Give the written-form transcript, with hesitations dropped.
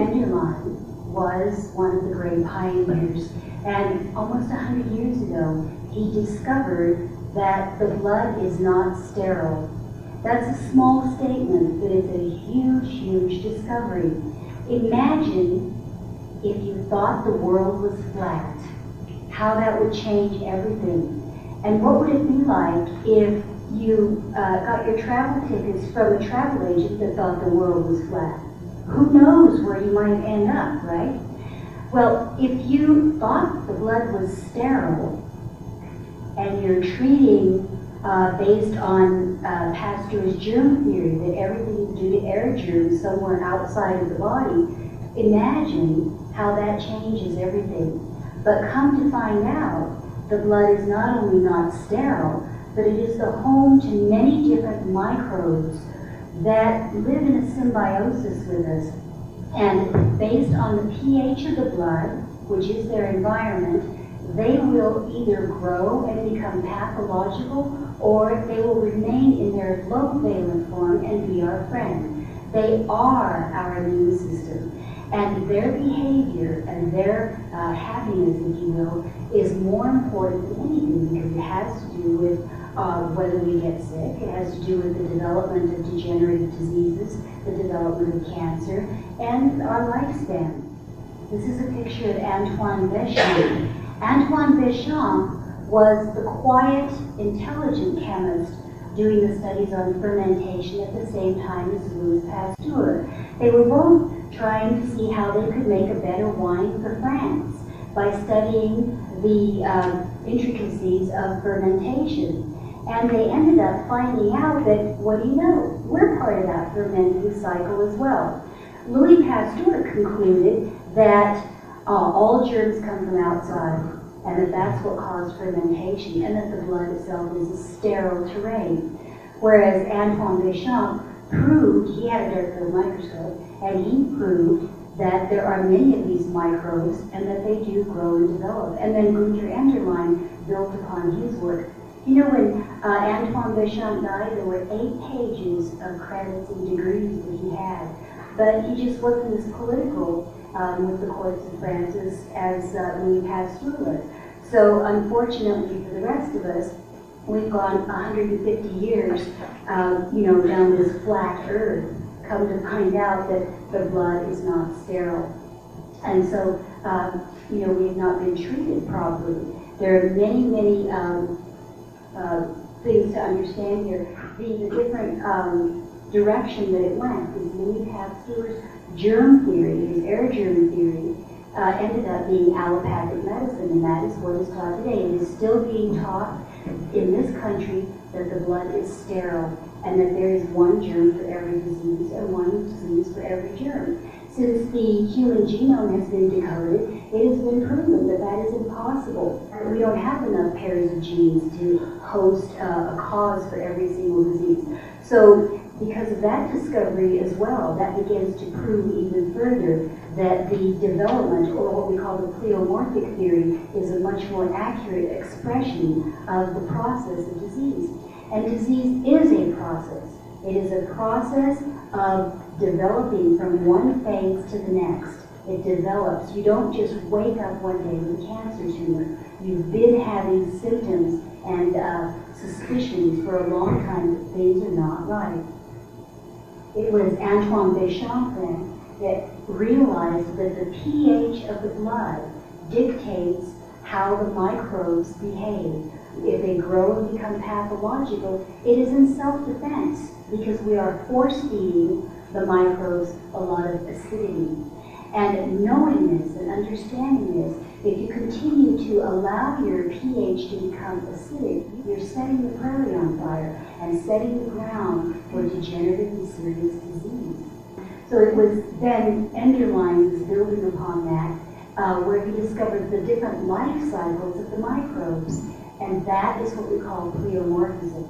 Enderlein was one of the great pioneers, and almost 100 years ago, he discovered that the blood is not sterile. That's a small statement, but it's a huge, huge discovery. Imagine if you thought the world was flat, how that would change everything. And what would it be like if you got your travel tickets from a travel agent that thought the world was flat? Who knows where you might end up, right? Well, if you thought the blood was sterile and you're treating based on Pasteur's germ theory that everything is due to air germs somewhere outside of the body, imagine how that changes everything. But come to find out, the blood is not only not sterile, but it is the home to many different microbes that live in a symbiosis with us. And based on the pH of the blood, which is their environment, they will either grow and become pathological, or they will remain in their low valent form and be our friend. They are our immune system. And their behavior and their happiness, if you will, is more important than anything, because it has to do with whether we get sick. It has to do with the development of degenerative diseases, the development of cancer, and our lifespan. This is a picture of Antoine Béchamp. Antoine Béchamp was the quiet, intelligent chemist doing the studies on fermentation at the same time as Louis Pasteur. They were both trying to see how they could make a better wine for France by studying the intricacies of fermentation. And they ended up finding out that, what do you know, we're part of that fermenting cycle as well. Louis Pasteur concluded that all germs come from outside, and that that's what caused fermentation, and that the blood itself is a sterile terrain. Whereas Antoine Béchamp proved, he had a dark field microscope, and he proved that there are many of these microbes and that they do grow and develop. And then Gunther Enderlein built upon his work. You know, when Antoine Béchamp died, there were 8 pages of credits and degrees that he had. But he just wasn't as political with the courts of France as Louis Pasteur was. So unfortunately for the rest of us, we've gone 150 years, down this flat earth, come to find out that the blood is not sterile. And so, we have not been treated properly. There are many, many things to understand here. The different direction that it went is Louis Pasteur's germ theory, his air germ theory, ended up being allopathic medicine, and that is what is taught today. It is still being taught in this country that the blood is sterile, and that there is one germ for every disease and one disease for every germ. Since the human genome has been decoded, it has been proven that that is impossible. We don't have enough pairs of genes to host a cause for every single disease. So because of that discovery as well, that begins to prove even further that the development, or what we call the pleomorphic theory, is a much more accurate expression of the process of disease. And disease is a process. It is a process of developing from one phase to the next. It develops. You don't just wake up one day with a cancer tumor. You've been having symptoms and suspicions for a long time that things are not right. It was Antoine Béchamp then that realized that the pH of the blood dictates how the microbes behave. If they grow and become pathological, it is in self-defense, because we are force-feeding the microbes a lot of acidity. And knowing this and understanding this, if you continue to allow your pH to become acidic, you're setting the prairie on fire and setting the ground for degenerative and serious disease. So it was then Enderlein was building upon that, where he discovered the different life cycles of the microbes. And that is what we call pleomorphism.